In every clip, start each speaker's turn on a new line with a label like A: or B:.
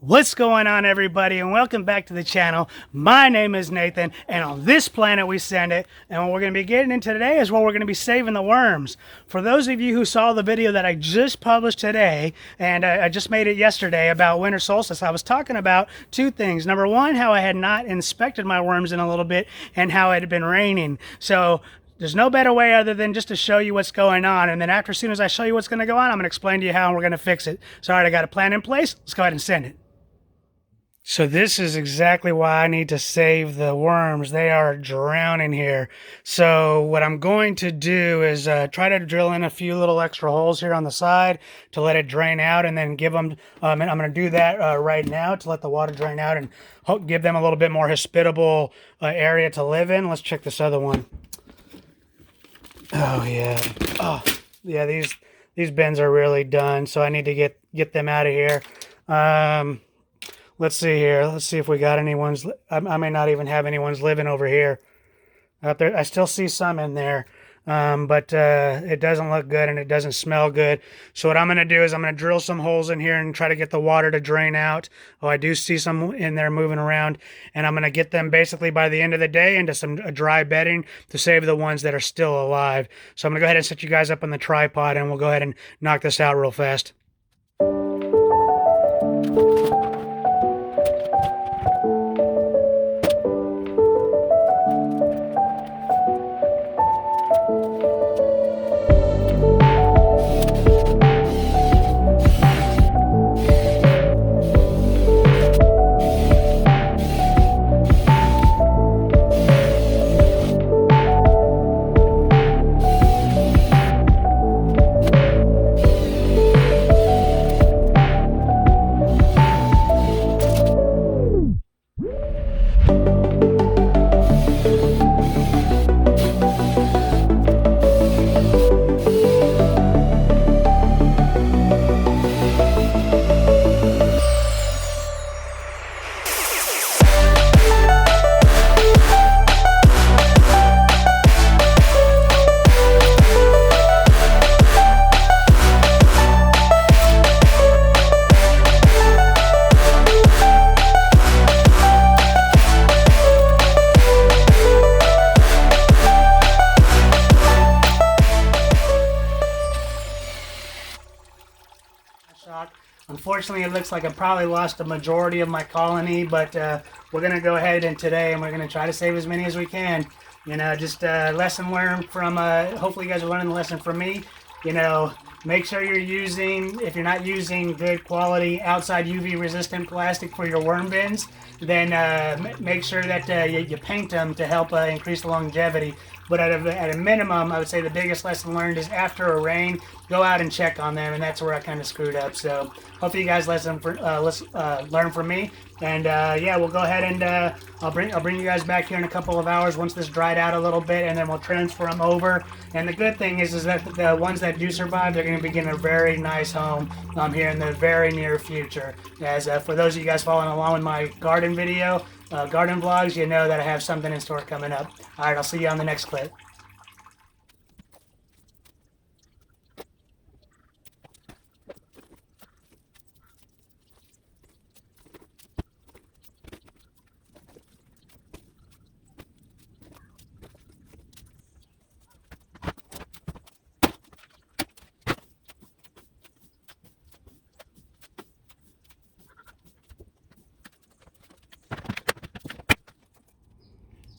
A: What's going on, everybody, and welcome back to the channel. My name is Nathan, and on this planet we send it, and what we're going to be getting into today is where we're going to be saving the worms. For those of you who saw the video that I just published today, and I just made it yesterday about winter solstice, I was talking about two things. Number one, how I had not inspected my worms in a little bit, and how it had been raining. So there's no better way other than just to show you what's going on, and then as soon as I show you what's going to go on, I'm going to explain to you how we're going to fix it. So all right, I got a plan in place. Let's go ahead and send it. So this is exactly why I need to save the worms. They are drowning here. So what I'm going to do is try to drill in a few little extra holes here on the side to let it drain out, and then give them, and I'm going to do that right now to let the water drain out and give them a little bit more hospitable area to live in. Let's check this other one. Oh yeah. Oh yeah, these bins are really done, so I need to get them out of here. Let's see here. Let's see if we got anyone's. I may not even have anyone's living over here. Out there, I still see some in there, but it doesn't look good and it doesn't smell good. So what I'm going to do is I'm going to drill some holes in here and try to get the water to drain out. Oh, I do see some in there moving around, and I'm going to get them basically by the end of the day into some dry bedding to save the ones that are still alive. So I'm going to go ahead and set you guys up on the tripod, and we'll go ahead and knock this out real fast. Unfortunately, it looks like I probably lost a majority of my colony, but we're going to go ahead and today, and we're going to try to save as many as we can. You know, just lesson learned from, hopefully you guys are learning the lesson from me. You know, make sure you're using, if you're not using good quality outside UV resistant plastic for your worm bins, then make sure that you paint them to help increase the longevity. But at a minimum, I would say the biggest lesson learned is after a rain, go out and check on them, and that's where I kind of screwed up. So hopefully you guys learn from me. And yeah, we'll go ahead and I'll bring you guys back here in a couple of hours once this dried out a little bit, and then we'll transfer them over. And the good thing is that the ones that do survive, they're going to be getting a very nice home here in the very near future. As for those of you guys following along with my garden video, garden vlogs, you know that I have something in store coming up. All right, I'll see you on the next clip.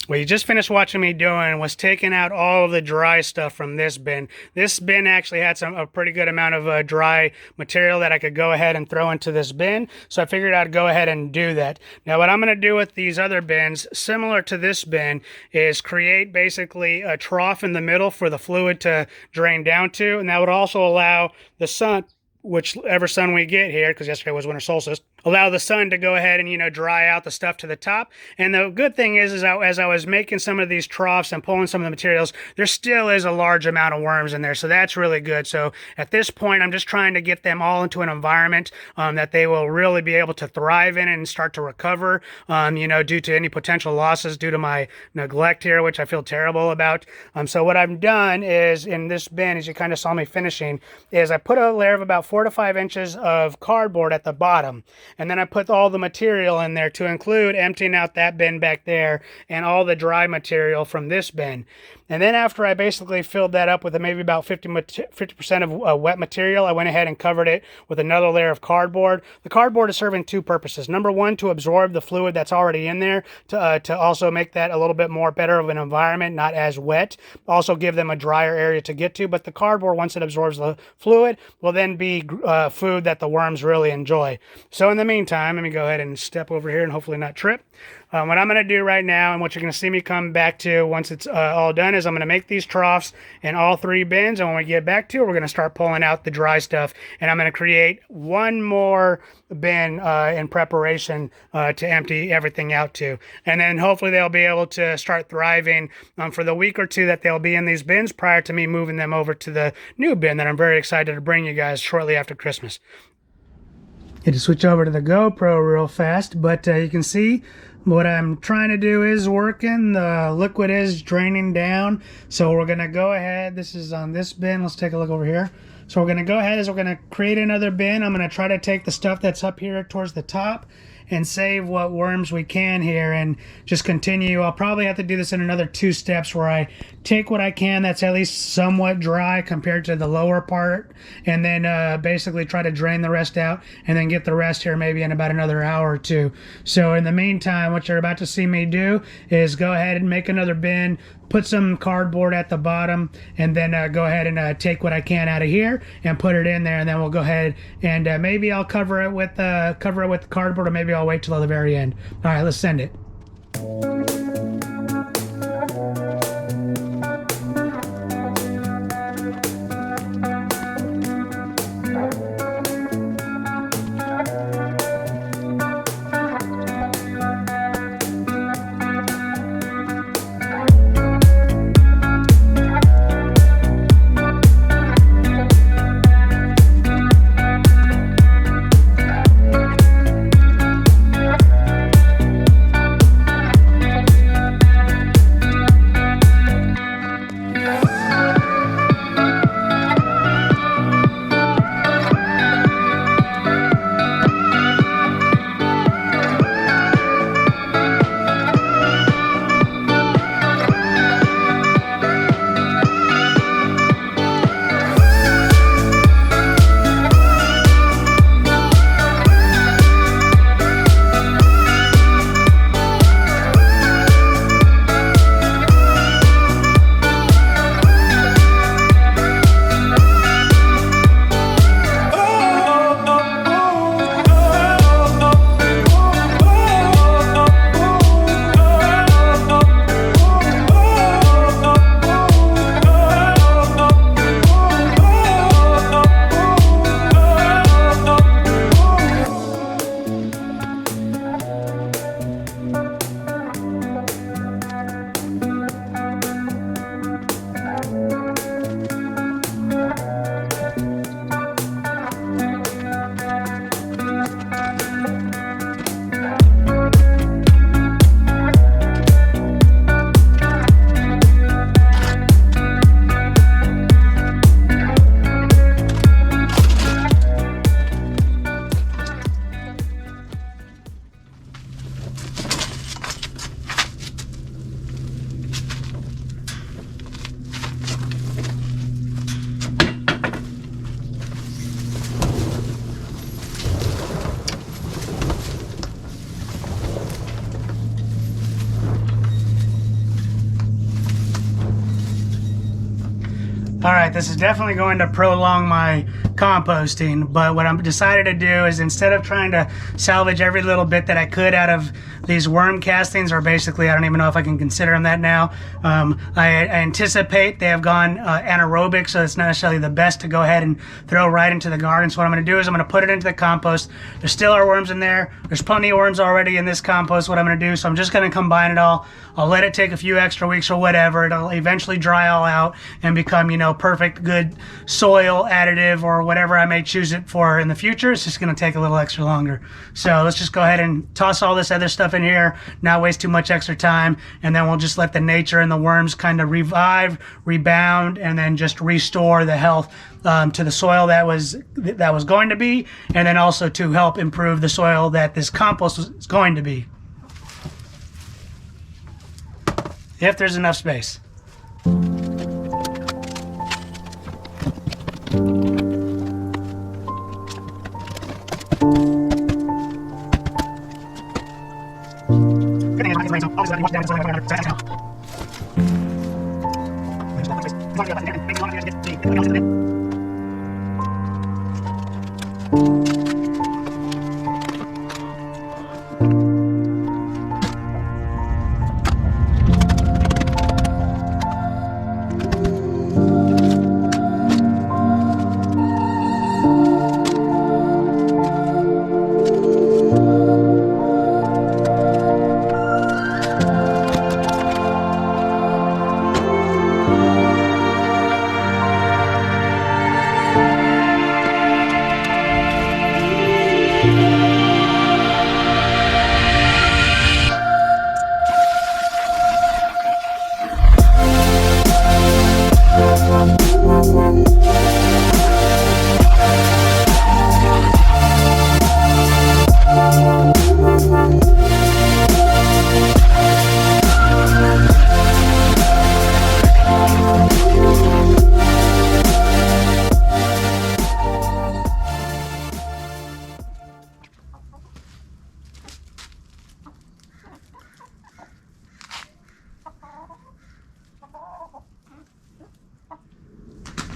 A: What you just finished watching me doing was taking out all of the dry stuff from this bin. This bin actually had a pretty good amount of dry material that I could go ahead and throw into this bin. So I figured I'd go ahead and do that. Now what I'm going to do with these other bins, similar to this bin, is create basically a trough in the middle for the fluid to drain down to. And that would also allow the sun, whichever sun we get here, because yesterday was winter solstice, allow the sun to go ahead and, you know, dry out the stuff to the top. And the good thing is as I was making some of these troughs and pulling some of the materials, there still is a large amount of worms in there. So that's really good. So at this point, I'm just trying to get them all into an environment that they will really be able to thrive in and start to recover, you know, due to any potential losses due to my neglect here, which I feel terrible about. So what I've done is in this bin, as you kind of saw me finishing, is I put a layer of about 4 to 5 inches of cardboard at the bottom. And then I put all the material in there, to include emptying out that bin back there and all the dry material from this bin. And then after I basically filled that up with maybe about 50% of wet material, I went ahead and covered it with another layer of cardboard. The cardboard is serving two purposes. Number one, to absorb the fluid that's already in there, to also make that a little bit more better of an environment, not as wet. Also give them a drier area to get to. But the cardboard, once it absorbs the fluid, will then be food that the worms really enjoy. So in the meantime, let me go ahead and step over here and hopefully not trip. What I'm going to do right now, and what you're going to see me come back to once it's all done, is I'm going to make these troughs in all three bins. And when we get back to it, we're going to start pulling out the dry stuff. And I'm going to create one more bin in preparation to empty everything out to. And then hopefully they'll be able to start thriving for the week or two that they'll be in these bins prior to me moving them over to the new bin that I'm very excited to bring you guys shortly after Christmas. Had to switch over to the GoPro real fast, but you can see what I'm trying to do is working. The liquid is draining down, so we're gonna go ahead. This is on this bin. Let's take a look over here. So we're gonna go ahead, we're gonna create another bin. I'm gonna try to take the stuff that's up here towards the top and save what worms we can here, and just continue. I'll probably have to do this in another 2 steps, where I take what I can that's at least somewhat dry compared to the lower part, and then basically try to drain the rest out, and then get the rest here maybe in about another hour or 2. So in the meantime, what you're about to see me do is go ahead and make another bin, put some cardboard at the bottom, and then go ahead and take what I can out of here and put it in there, and then we'll go ahead and maybe I'll cover it with cardboard, or maybe I'll wait till the very end. All right, let's send it. All right, this is definitely going to prolong my composting, but what I'm decided to do is, instead of trying to salvage every little bit that I could out of these worm castings, or basically I don't even know if I can consider them that now, I anticipate they have gone anaerobic, so it's not necessarily the best to go ahead and throw right into the garden. So what I'm going to do is I'm going to put it into the compost. There still are worms in there. There's plenty of worms already in this compost. What I'm going to do, so I'm just going to combine it all. I'll let it take a few extra weeks or whatever. It'll eventually dry all out and become, you know, perfect, good soil additive or whatever I may choose it for in the future, it's just going to take a little extra longer. So let's just go ahead and toss all this other stuff in here, not waste too much extra time, and then we'll just let the nature and the worms kind of revive, rebound, and then just restore the health to the soil that was going to be, and then also to help improve the soil that this compost is going to be, if there's enough space.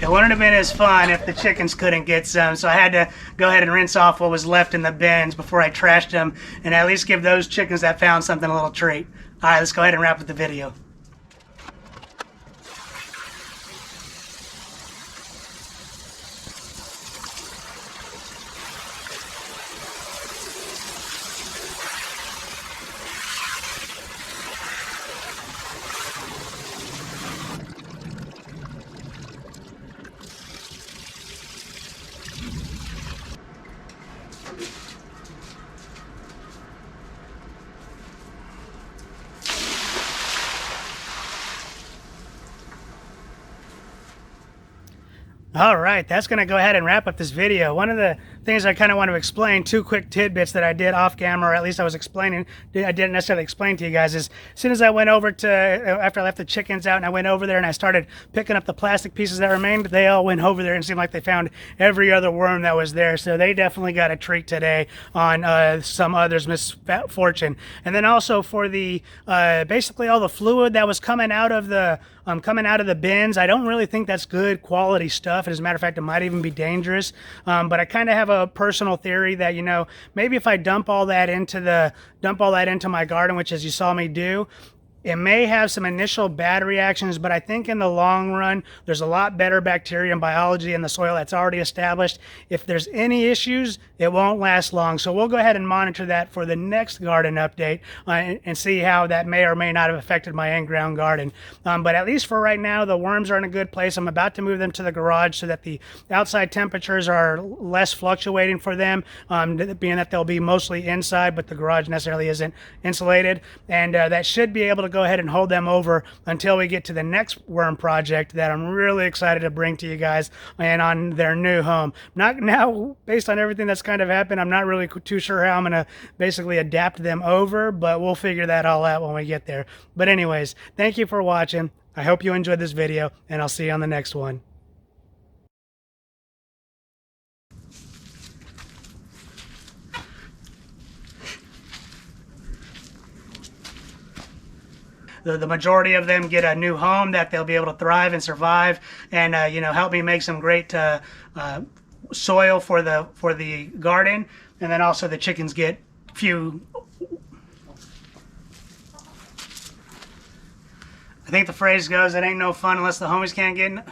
A: It wouldn't have been as fun if the chickens couldn't get some, so I had to go ahead and rinse off what was left in the bins before I trashed them, and at least give those chickens that found something a little treat. All right, let's go ahead and wrap up the video. All right, that's going to go ahead and wrap up this video. One of the things I kind of want to explain, two quick tidbits that I did off camera, or at least I was explaining, I didn't necessarily explain to you guys, is as soon as I went over to, after I left the chickens out and I went over there and I started picking up the plastic pieces that remained, they all went over there and seemed like they found every other worm that was there. So they definitely got a treat today on some others' misfortune. And then also for the, basically all the fluid that was coming out of the bins, I don't really think that's good quality stuff. As a matter of fact, it might even be dangerous. But I kind of have a personal theory that, you know, maybe if I dump all that into my garden, which as you saw me do, it may have some initial bad reactions, but I think in the long run, there's a lot better bacteria and biology in the soil that's already established. If there's any issues, it won't last long. So we'll go ahead and monitor that for the next garden update and see how that may or may not have affected my in-ground garden. But at least for right now, the worms are in a good place. I'm about to move them to the garage so that the outside temperatures are less fluctuating for them, being that they'll be mostly inside, but the garage necessarily isn't insulated. And that should be able to go ahead and hold them over until we get to the next worm project that I'm really excited to bring to you guys and on their new home. Not now, based on everything that's kind of happened, I'm not really too sure how I'm going to basically adapt them over, but we'll figure that all out when we get there. But anyways, thank you for watching. I hope you enjoyed this video, and I'll see you on the next one. The majority of them get a new home that they'll be able to thrive and survive, and you know, help me make some great soil for the garden. And then also the chickens get a few. I think the phrase goes, "It ain't no fun unless the homies can't get."